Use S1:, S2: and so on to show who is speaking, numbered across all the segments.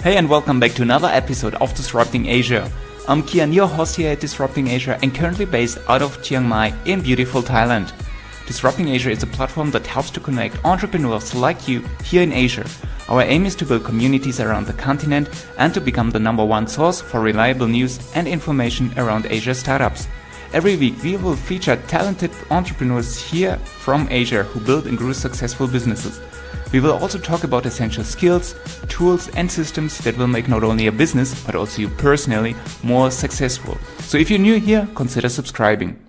S1: Hey and welcome back to another episode of Disrupting Asia. I'm Kian, your host here at Disrupting Asia and currently based out of Chiang Mai in beautiful Thailand. Disrupting Asia is a platform that helps to connect entrepreneurs like you here in Asia. Our aim is to build communities around the continent and to become the #1 source for reliable news and information around Asia startups. Every week we will feature talented entrepreneurs here from Asia who build and grew successful businesses. We will also talk about essential skills, tools and systems that will make not only a business, but also you personally more successful. So if you're new here, consider subscribing.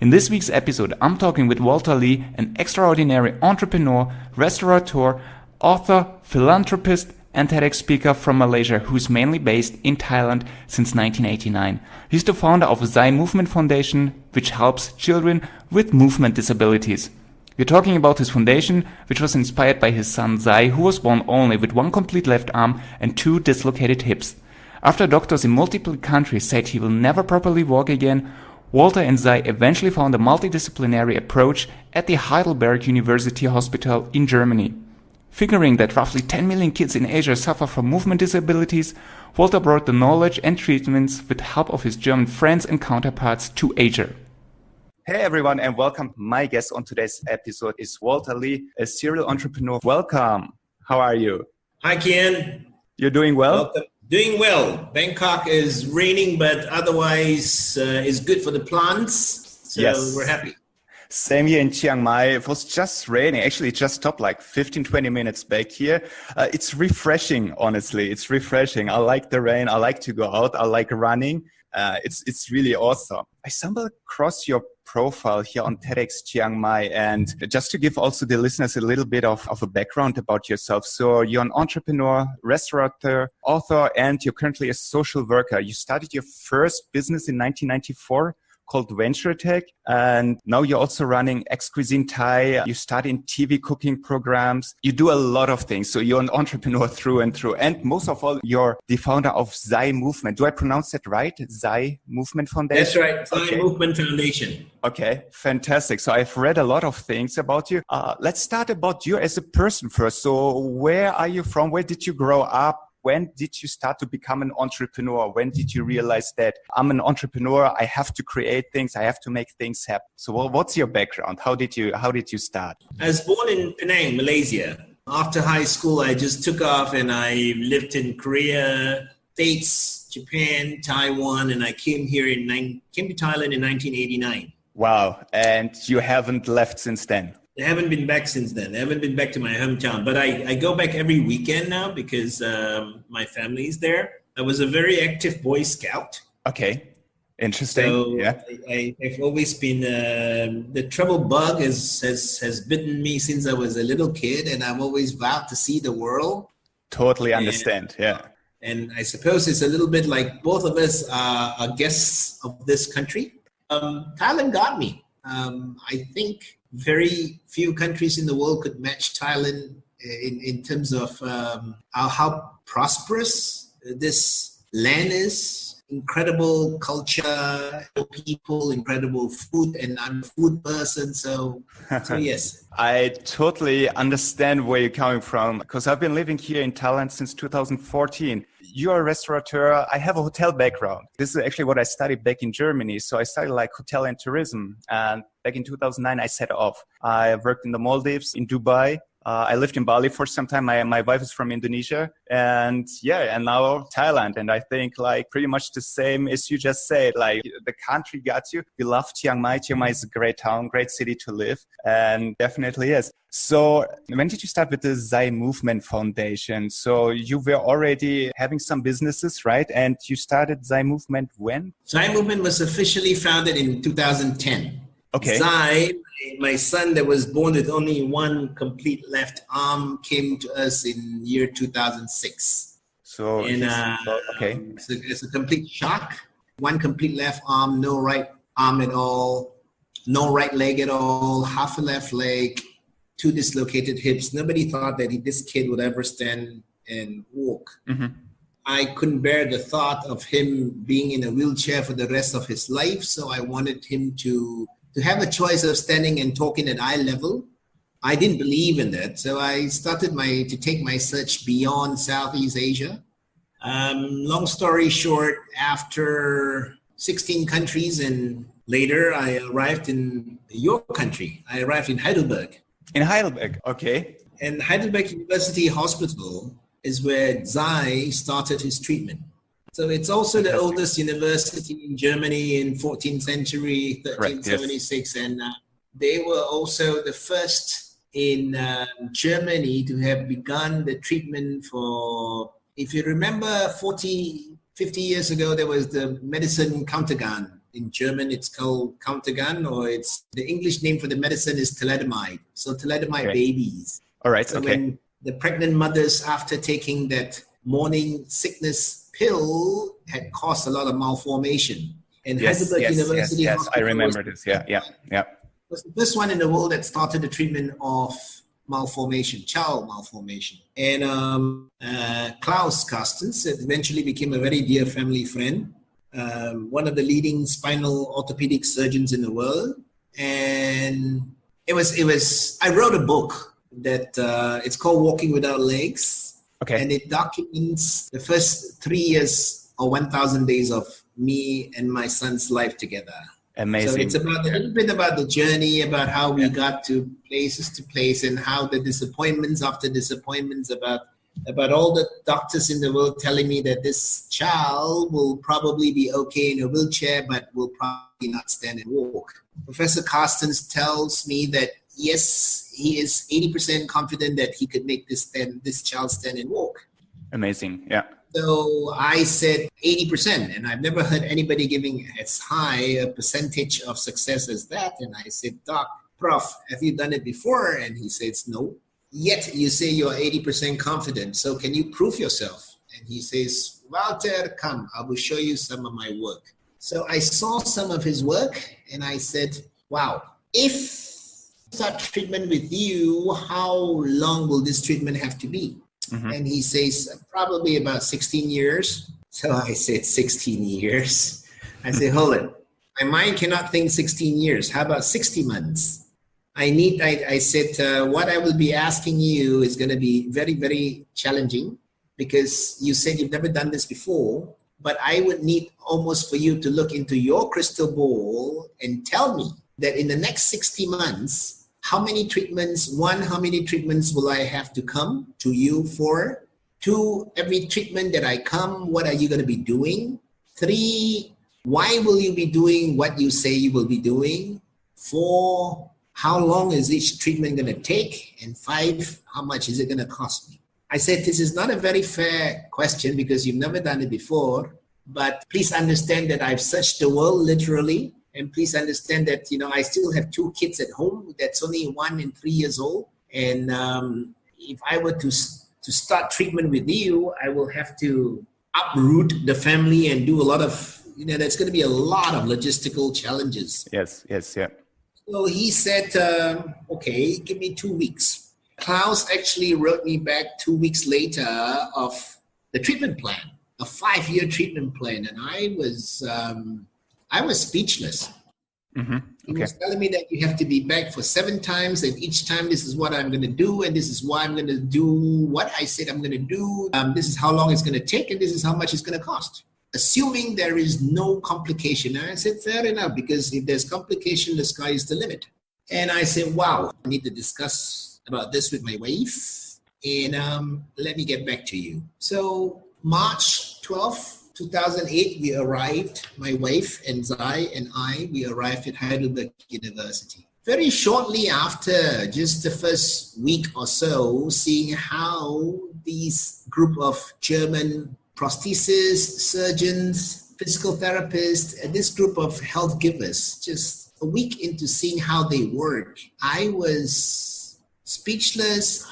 S1: In this week's episode, I'm talking with Walter Lee, an extraordinary entrepreneur, restaurateur, author, philanthropist, and TEDx speaker from Malaysia who's mainly based in Thailand since 1989. He's the founder of Zy Movement Foundation, which helps children with movement disabilities. We're talking about his foundation, which was inspired by his son Zy, who was born only with one complete left arm and 2 dislocated hips. After doctors in multiple countries said he will never properly walk again, Walter and Zy eventually found a multi-disciplinary approach at the Heidelberg University Hospital in Germany. Figuring that roughly 10 million kids in Asia suffer from movement disabilities, Walter brought the knowledge and treatments with the help of his German friends and counterparts to Asia. Hey everyone and welcome. My guest on today's episode is Walter Lee, a serial entrepreneur. Welcome. How are you?
S2: Hi Kian.
S1: You're doing well?
S2: Welcome. Doing well. Bangkok is raining, but otherwise is good for the plants. So yes. We're happy.
S1: Same here in Chiang Mai. It was just raining. Actually, it just stopped like 15-20 minutes back here. It's refreshing, honestly. It's refreshing. I like the rain. I like to go out. I like running. It's really awesome. I stumbled across your profile here on TEDx Chiang Mai, and just to give also the listeners a little bit of a background about yourself. So you're an entrepreneur, restaurateur, author, and you're currently a social worker. You started your first business in 1994 called Venture Tech, and now you're also running X-Cuisine Thai. You start in TV cooking programs. You do a lot of things. So you're an entrepreneur through and through. And most of all, you're the founder of Zy Movement. Do I pronounce that right? Zy Movement Foundation?
S2: That's right. Zy Movement Foundation.
S1: Okay, fantastic. So I've read a lot of things about you. Let's start about you as a person first. So where are you from? Where did you grow up? When did you start to become an entrepreneur? When did you realize that I'm an entrepreneur? I have to create things. I have to make things happen. So what's your background? How did you start?
S2: I was born in Penang, Malaysia. After high school, I just took off and I lived in Korea, States, Japan, Taiwan, and I came to Thailand in 1989.
S1: Wow. And you haven't left since then?
S2: I haven't been back since then. I haven't been back to my hometown, but I go back every weekend now because my family is there. I was a very active Boy Scout.
S1: Okay, interesting.
S2: So
S1: yeah.
S2: I've always been, the trouble bug has bitten me since I was a little kid, and I've always vowed to see the world.
S1: Totally understand, yeah.
S2: And I suppose it's a little bit like both of us are guests of this country. Thailand got me. I think very few countries in the world could match Thailand in terms of how prosperous this land is. Incredible culture, people, incredible food, and I'm a food person, so yes.
S1: I totally understand where you're coming from because I've been living here in Thailand since 2014. You're a restaurateur. I have a hotel background. This is actually what I studied back in Germany. So I studied like hotel and tourism. And back in 2009, I set off. I worked in the Maldives, in Dubai. I lived in Bali for some time. My wife is from Indonesia, and now Thailand. And I think like pretty much the same as you just said, like the country got you. We love Chiang Mai. Chiang Mai is a great town, great city to live, and definitely is. So when did you start with the Zy Movement Foundation? So you were already having some businesses, right? And you started Zy Movement when?
S2: Zy Movement was officially founded in 2010.
S1: Okay.
S2: Zy, my son that was born with only one complete left arm, came to us in year 2006.
S1: So,
S2: and,
S1: okay.
S2: It's a complete shock. One complete left arm, no right arm at all, no right leg at all, half a left leg, 2 dislocated hips. Nobody thought that this kid would ever stand and walk. Mm-hmm. I couldn't bear the thought of him being in a wheelchair for the rest of his life. So I wanted him to have a choice of standing and talking at eye level. I didn't believe in that. So I started to take my search beyond Southeast Asia. Long story short, after 16 countries and later I arrived in your country. I arrived in Heidelberg.
S1: In Heidelberg, okay.
S2: And Heidelberg University Hospital is where Zy started his treatment. So it's also the oldest university in Germany in 14th century, 1376. Yes. And they were also the first in Germany to have begun the treatment for, if you remember 40, 50 years ago, there was the medicine Countergan. In German, it's called Countergan, or it's the English name for the medicine is thalidomide. So thalidomide babies.
S1: All right.
S2: So when the pregnant mothers, after taking that morning sickness pill, had caused a lot of malformation. And Heidelberg University Hospital,
S1: I remember this. Yeah.
S2: Was the first one in the world that started the treatment of malformation, child malformation. And Klaus Carstens eventually became a very dear family friend. One of the leading spinal orthopedic surgeons in the world. And it was, I wrote a book that it's called Walking Without Legs.
S1: Okay.
S2: And it documents the first 3 years or 1,000 days of me and my son's life together.
S1: Amazing.
S2: So it's about a little bit about the journey, about how we got to place, and how the disappointments after disappointments, about all the doctors in the world telling me that this child will probably be okay in a wheelchair, but will probably not stand and walk. Professor Carstens tells me that, yes, he is 80% confident that he could make this child stand and walk.
S1: Amazing, yeah.
S2: So I said 80%, and I've never heard anybody giving as high a percentage of success as that. And I said, Prof, have you done it before? And he says, no. Yet you say you're 80% confident. So can you prove yourself? And he says, Walter, come, I will show you some of my work. So I saw some of his work and I said, wow, if I start treatment with you, how long will this treatment have to be? Mm-hmm. And he says, probably about 16 years. So I said, 16 years? I said, hold it. My mind cannot think 16 years. How about 60 months? I said, what I will be asking you is going to be very, very challenging because you said you've never done this before, but I would need almost for you to look into your crystal ball and tell me that in the next 60 months, how many treatments will I have to come to you for? 2, every treatment that I come, what are you going to be doing? 3, why will you be doing what you say you will be doing? 4, how long is each treatment going to take? And 5, how much is it going to cost me? I said, this is not a very fair question because you've never done it before, but please understand that I've searched the world literally. And please understand that, I still have 2 kids at home. That's only 1 and 3 years old. And if I were to start treatment with you, I will have to uproot the family and do a lot of, that's going to be a lot of logistical challenges.
S1: Yes, yeah.
S2: So he said, okay, give me 2 weeks. Klaus actually wrote me back 2 weeks later of the treatment plan, a 5-year treatment plan. And I was speechless.
S1: Mm-hmm. Okay.
S2: He was telling me that you have to be back for 7 times, and each time this is what I'm going to do, and this is why I'm going to do what I said I'm going to do. This is how long it's going to take, and this is how much it's going to cost. Assuming there is no complication. And I said, fair enough, because if there's complication, the sky is the limit. And I said, wow, I need to discuss about this with my wife, and let me get back to you. So March 12th, 2008, we arrived, my wife and Zy and we arrived at Heidelberg University. Very shortly after, just the first week or so, seeing how these group of German prosthesists, surgeons, physical therapists, and this group of health givers, just a week into seeing how they work, I was speechless.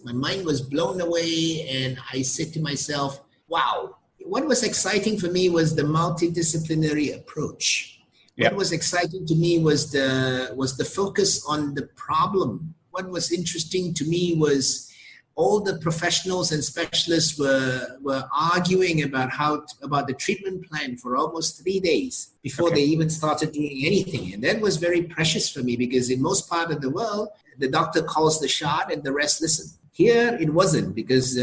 S2: My mind was blown away, and I said to myself, wow. What was exciting for me was the multi-disciplinary approach. Yep. What was exciting to me was the focus on the problem. What was interesting to me was all the professionals and specialists were arguing about the treatment plan for almost 3 days before they even started doing anything. And that was very precious for me because in most part of the world, the doctor calls the shot and the rest listen. Here, it wasn't because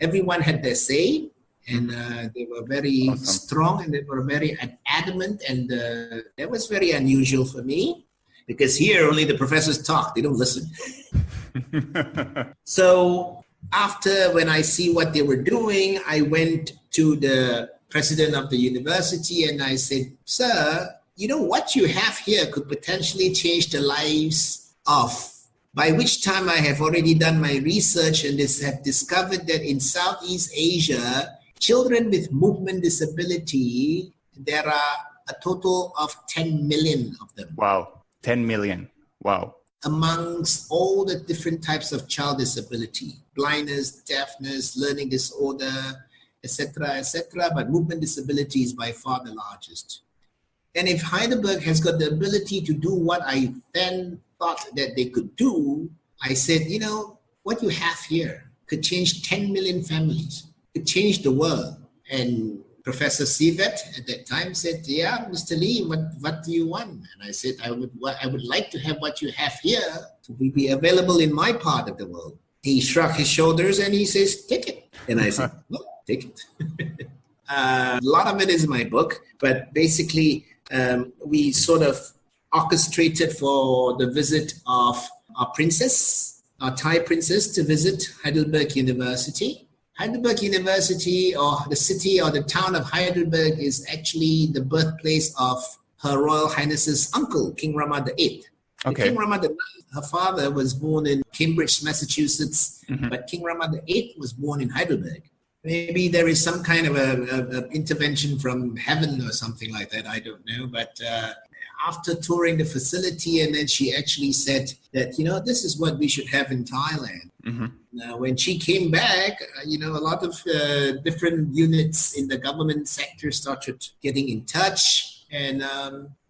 S2: everyone had their say, and they were very
S1: Awesome.
S2: strong, and they were very adamant, and that was very unusual for me, because here only the professors talk, they don't listen. So after, when I see what they were doing, I went to the president of the university and I said, sir, you know, what you have here could potentially change the lives of, by which time I have already done my research and have discovered that in Southeast Asia, children with movement disability, there are a total of 10 million of them.
S1: Wow, 10 million. Wow.
S2: Amongst all the different types of child disability, blindness, deafness, learning disorder, etc., but movement disability is by far the largest. And if Heidelberg has got the ability to do what I then thought that they could do, I said, you know, what you have here could change 10 million families, could change the world. And Professor Sivet at that time said, yeah, Mr. Lee, what do you want? And I said, I would like to have what you have here to be available in my part of the world. He shrugged his shoulders and he says, take it. And I said, well, take it. A lot of it is in my book, but basically we sort of orchestrated for the visit of our princess, our Thai princess, to visit Heidelberg University. Heidelberg University, or the city or the town of Heidelberg, is actually the birthplace of Her Royal Highness's uncle, King Rama VIII.
S1: Okay.
S2: King Rama IX, her father, was born in Cambridge, Massachusetts, but King Rama VIII was born in Heidelberg. Maybe there is some kind of a intervention from heaven or something like that, I don't know. But after touring the facility, and then she actually said that, you know, this is what we should have in Thailand. Now, when she came back, you know, a lot of different units in the government sector started getting in touch, and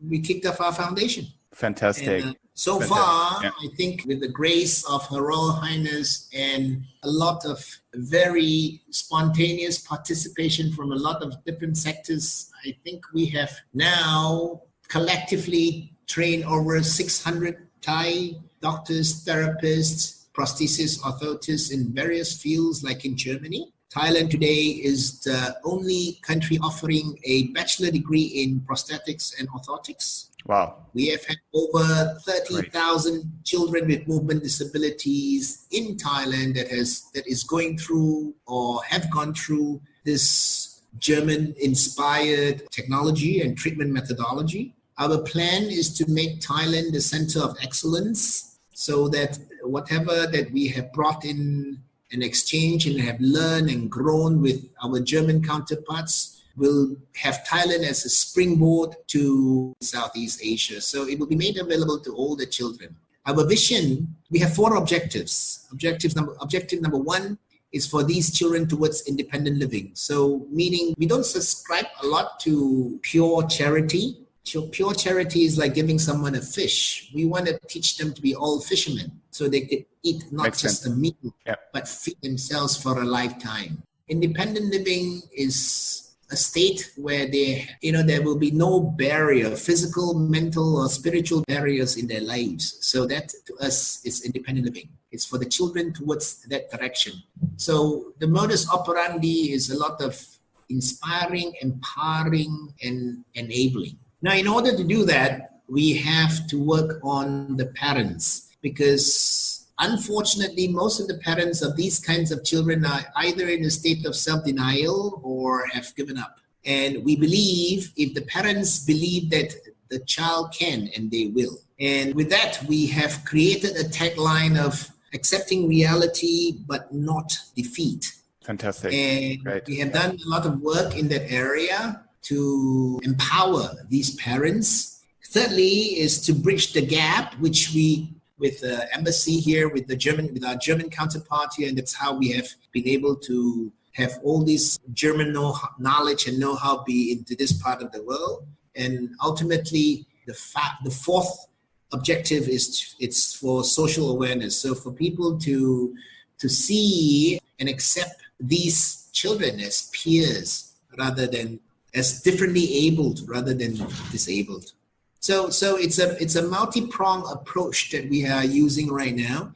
S2: we kicked off our foundation.
S1: Fantastic.
S2: And,
S1: Fantastic.
S2: far,
S1: Yeah.
S2: I think with the grace of Her Royal Highness and a lot of very spontaneous participation from a lot of different sectors, I think we have now collectively trained over 600 Thai doctors, therapists, prosthesis orthotists in various fields, like in Germany. Thailand today is the only country offering a bachelor degree in prosthetics and orthotics.
S1: Wow.
S2: We have had over 30,000 children with movement disabilities in Thailand that is going through or have gone through this German-inspired technology and treatment methodology. Our plan is to make Thailand the center of excellence, so that whatever that we have brought in an exchange and have learned and grown with our German counterparts will have Thailand as a springboard to Southeast Asia. So it will be made available to all the children. Our vision, we have 4 objectives. Objective number 1 is for these children towards independent living. So meaning we don't subscribe a lot to pure charity. Pure charity is like giving someone a fish. We want to teach them to be all fishermen, so they could eat not
S1: Makes
S2: just
S1: sense.
S2: a meal,
S1: Yeah.
S2: but feed themselves for a lifetime. Independent living is a state where there will be no barrier, physical, mental, or spiritual barriers in their lives. So that to us is independent living. It's for the children towards that direction. So the modus operandi is a lot of inspiring, empowering, and enabling. Now, in order to do that, we have to work on the parents, because unfortunately, most of the parents of these kinds of children are either in a state of self-denial or have given up. And we believe if the parents believe that the child can, and they will. And with that, we have created a tagline of accepting reality, but not defeat.
S1: Fantastic.
S2: And
S1: Great.
S2: we have done a lot of work in that area to empower these parents. Thirdly is to bridge the gap, which we, with the embassy here, with our German counterpart here, and that's how we have been able to have all this German knowledge and know-how be into this part of the world. And ultimately, the 4th objective is it's for social awareness. So for people to see and accept these children as peers rather than as differently abled rather than disabled. So it's a multi-pronged approach that we are using right now.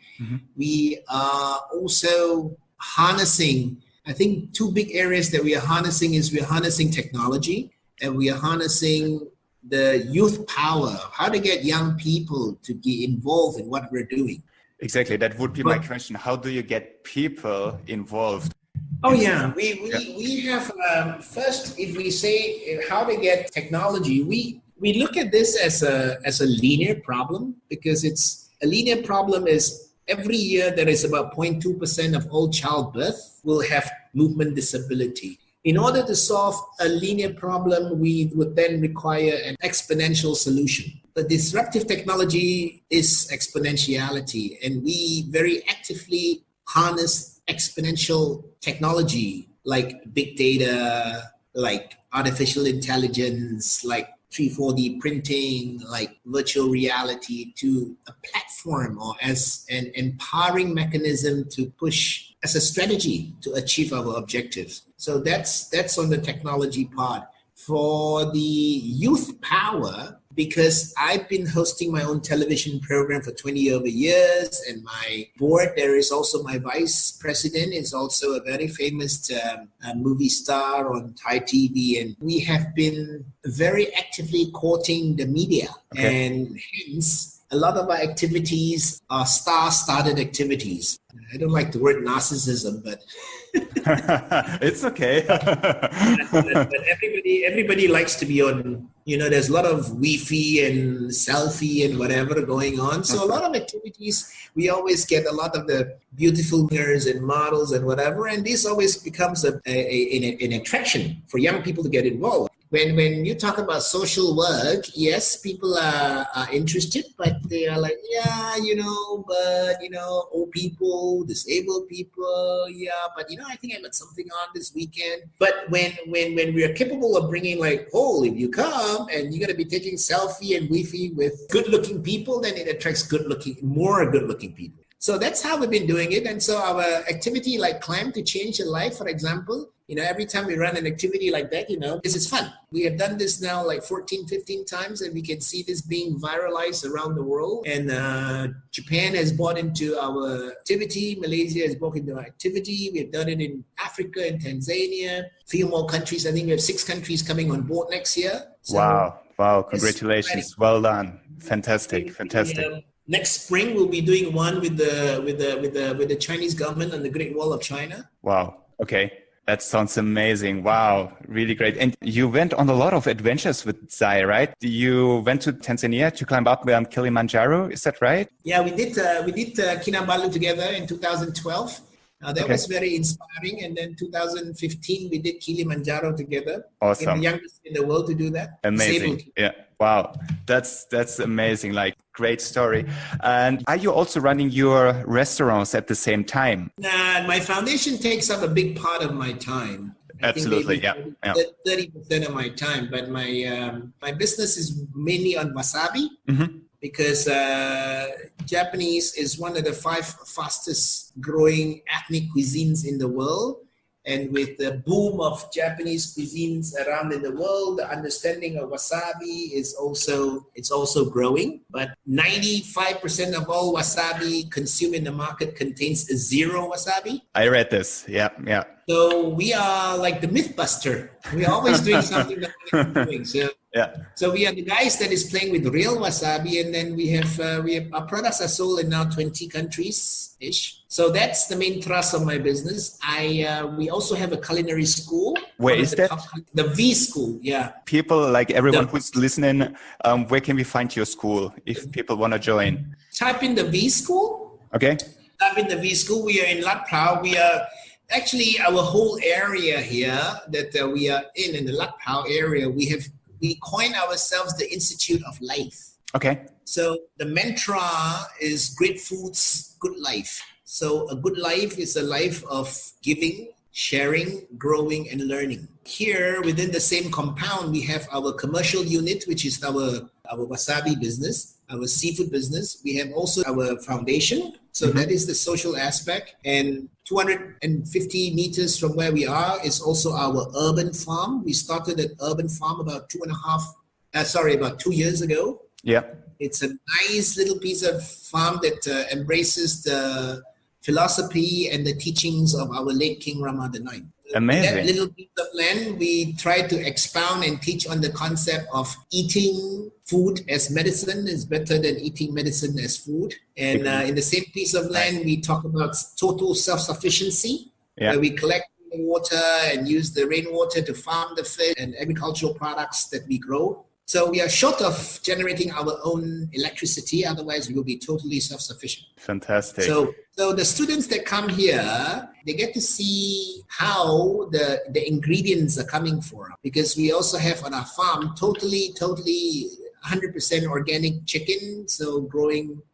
S2: We are also harnessing I think two big areas that we are harnessing is we're harnessing technology and we are harnessing the youth power, how to get young people to be involved in what we're doing.
S1: Exactly. That would be my question. How do you get people involved?
S2: Oh yeah, we have first, if we say how to get technology, we look at this as a linear problem, because it's a linear problem is every year there is about 0.2% of all childbirth will have movement disability. In order to solve a linear problem, we would then require an exponential solution. The disruptive technology is exponentiality, and we very actively harness exponential technology like big data, like artificial intelligence, like 3-4D printing, like virtual reality, to a platform or as an empowering mechanism to push as a strategy to achieve our objectives. So that's on the technology part. For the youth power, because I've been hosting my own television program for 20 over years, and my board, there is also my vice president, is also a very famous movie star on Thai TV, and we have been very actively courting the media, and hence a lot of our activities are star-started activities. I don't like the word narcissism, but
S1: it's okay.
S2: but everybody likes to be on, there's a lot of Wi-Fi and selfie and whatever going on. So a lot of activities, we always get a lot of the beautiful girls and models and whatever. And this always becomes an attraction for young people to get involved. When you talk about social work, yes, people are interested, but they are like, old people, disabled people, but I think I got something on this weekend. But when we are capable of bringing like, if you come and you're going to be taking selfie and Wi-Fi with good-looking people, then it attracts more good-looking people. So that's how we've been doing it. And so our activity like Climb to Change Your Life, for example, every time we run an activity like that, this is fun. We have done this now like 14, 15 times, and we can see this being viralized around the world. And Japan has bought into our activity. Malaysia has bought into our activity. We have done it in Africa and Tanzania. A few more countries. I think we have 6 countries coming on board next year. So
S1: wow. Congratulations. Well done. Fantastic.
S2: Next spring, we'll be doing one with the Chinese government on the Great Wall of China.
S1: Wow. Okay. That sounds amazing. Wow. Really great. And you went on a lot of adventures with Zy, right? You went to Tanzania to climb up Mount Kilimanjaro. Is that right?
S2: Yeah, we did Kinabalu together in 2012. That was very inspiring. And then 2015, we did Kilimanjaro together.
S1: Awesome.
S2: I'm the youngest in the world to do that.
S1: Amazing. Yeah. Wow. That's amazing. Like, great story. And are you also running your restaurants at the same time?
S2: Nah, my foundation takes up a big part of my time.
S1: Absolutely. Yeah.
S2: 30% of my time. But my business is mainly on wasabi. Mm-hmm. Because Japanese is one of the 5 fastest growing ethnic cuisines in the world. And with the boom of Japanese cuisines around in the world, the understanding of wasabi is also growing. But 95% of all wasabi consumed in the market contains 0 wasabi.
S1: I read this. Yeah.
S2: So we are like the Mythbuster. We're always doing something that we're not doing. So we are the guys that is playing with real wasabi, and then we have our products are sold in now 20 countries ish. So that's the main thrust of my business. We also have a culinary school.
S1: Where is that?
S2: The V School. Yeah.
S1: People like everyone who's listening, where can we find your school if people want to join?
S2: Type in the V School.
S1: Okay.
S2: Type in the V School. We are in Lat Pao. We are actually our whole area here that we are in the Lat Pao area. We coin ourselves the Institute of Life.
S1: Okay.
S2: So the mantra is great foods, good life. So a good life is a life of giving, sharing, growing, and learning. Here within the same compound, we have our commercial unit, which is our wasabi business, our seafood business. We have also our foundation. So that is the social aspect. And 250 meters from where we are is also our urban farm. We started an urban farm about 2 years ago. Yeah. It's a nice little piece of farm that embraces the philosophy and the teachings of our late King Rama IX.
S1: Amazing.
S2: That little piece of land, we try to expound and teach on the concept of eating food as medicine is better than eating medicine as food. And in the same piece of land, we talk about total self-sufficiency, where we collect water and use the rainwater to farm the fish and agricultural products that we grow. So we are short of generating our own electricity, otherwise we will be totally self-sufficient.
S1: Fantastic.
S2: So the students that come here, they get to see how the ingredients are coming from, because we also have on our farm totally 100% organic chicken, so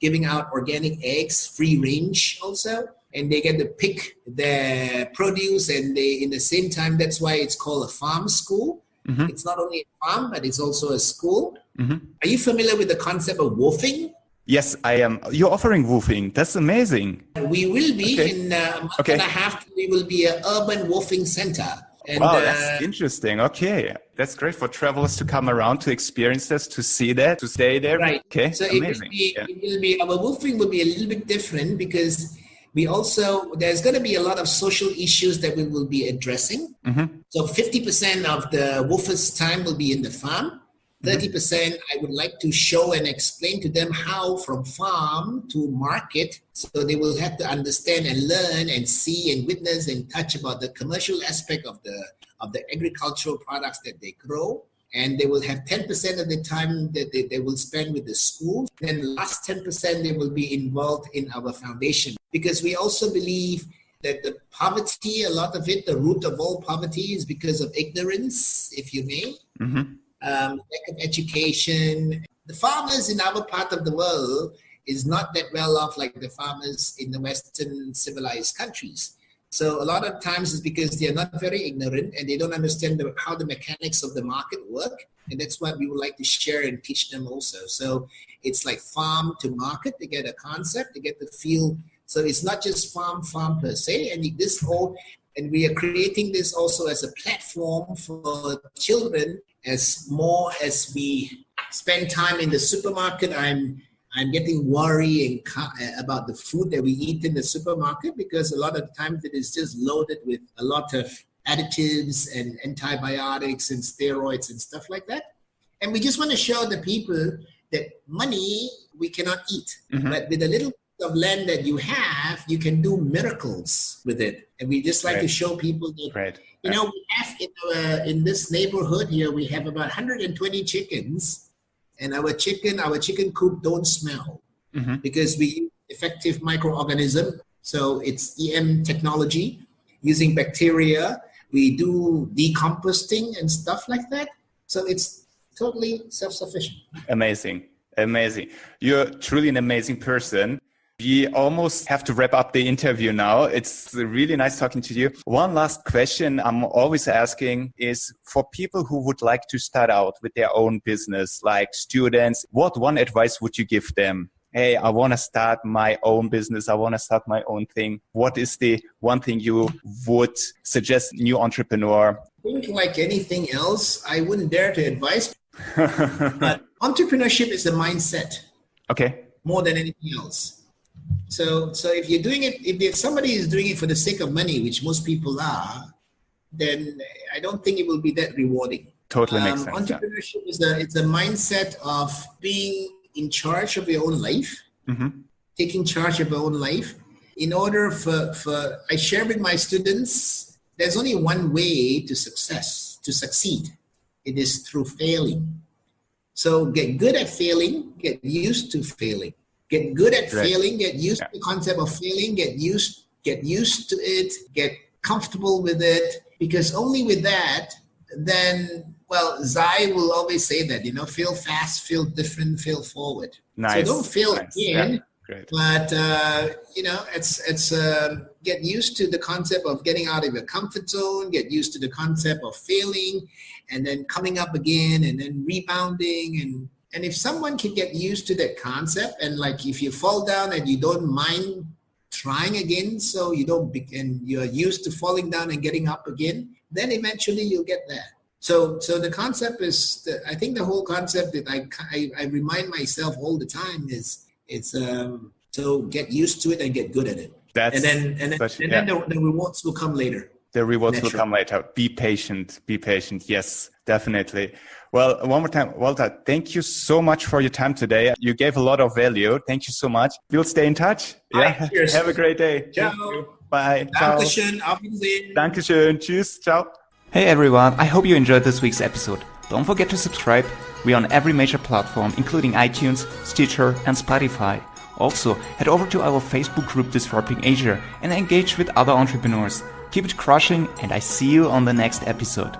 S2: giving out organic eggs, free range also. And they get to pick their produce, and in the same time, that's why it's called a farm school. Mm-hmm. It's not only a farm, but it's also a school. Mm-hmm. Are you familiar with the concept of woofing?
S1: Yes, I am. You're offering woofing. That's amazing.
S2: We will be in a month and a half. We will be an urban woofing center. And,
S1: wow, that's interesting. Okay, that's great for travelers to come around, to experience this, to see that, to stay there.
S2: Right.
S1: Okay,
S2: so
S1: amazing.
S2: It will be our woofing will be a little bit different, because there's going to be a lot of social issues that we will be addressing. Mm-hmm. So 50% of the woofers' time will be in the farm. 30% I would like to show and explain to them how from farm to market. So they will have to understand and learn and see and witness and touch about the commercial aspect of the agricultural products that they grow. And they will have 10% of the time that they will spend with the school. Then the last 10% they will be involved in our foundation. Because we also believe that the poverty, a lot of it, the root of all poverty is because of ignorance, if you may. Mm-hmm. Lack of education. The farmers in our part of the world is not that well off like the farmers in the Western civilized countries. So a lot of times it's because they are not very ignorant and they don't understand how the mechanics of the market work. And that's what we would like to share and teach them also. So it's like farm to market. They get a concept, they get the feel. So it's not just farm per se. And we are creating this also as a platform for children. As more as we spend time in the supermarket, I'm getting worried about the food that we eat in the supermarket, because a lot of times it is just loaded with a lot of additives and antibiotics and steroids and stuff like that. And we just want to show the people that money we cannot eat, but with a little bit of land that you have, you can do miracles with it. And we just like to show people that, we have in this neighborhood here, we have about 120 chickens. And our chicken coop don't smell because we use effective microorganism. So it's EM technology using bacteria. We do decomposting and stuff like that. So it's totally self-sufficient.
S1: Amazing. You're truly an amazing person. We almost have to wrap up the interview now. It's really nice talking to you. One last question I'm always asking is, for people who would like to start out with their own business, like students, what one advice would you give them? Hey, I want to start my own business. I want to start my own thing. What is the one thing you would suggest new entrepreneur?
S2: I think like anything else, I wouldn't dare to advise. But entrepreneurship is a mindset.
S1: Okay.
S2: More than anything else. So if you're doing it, if somebody is doing it for the sake of money, which most people are, then I don't think it will be that rewarding.
S1: Totally makes sense.
S2: Entrepreneurship it's a mindset of being in charge of your own life, taking charge of your own life. In order I share with my students, there's only one way to succeed. It is through failing. So get good at failing, get used to failing. Get good at failing, get used to the concept of failing, get used to it, get comfortable with it, because only with that, then, Zy will always say that, fail fast, fail different, fail forward.
S1: Nice.
S2: So don't fail again,
S1: Great.
S2: but, it's get used to the concept of getting out of your comfort zone, get used to the concept of failing, and then coming up again, and then rebounding, and if someone can get used to that concept, and like if you fall down and you don't mind trying again, so you don't and you're used to falling down and getting up again, then eventually you'll get there. So the concept is, I think the whole concept that I remind myself all the time is so get used to it and get good at it.
S1: That's
S2: and then the rewards will come later.
S1: The rewards will come later. Be patient. Be patient. Yes, definitely. Well, one more time, Walter, thank you so much for your time today. You gave a lot of value. Thank you so much. We'll stay in touch.
S2: Yeah. Cheers.
S1: Have a great day.
S2: Ciao.
S1: Bye.
S2: Dankeschön. Auf Wiedersehen.
S1: Dankeschön. Tschüss. Ciao.
S3: Hey everyone, I hope you enjoyed this week's episode. Don't forget to subscribe. We're on every major platform, including iTunes, Stitcher, and Spotify. Also, head over to our Facebook group Disrupting Asia and engage with other entrepreneurs. Keep it crushing, and I see you on the next episode.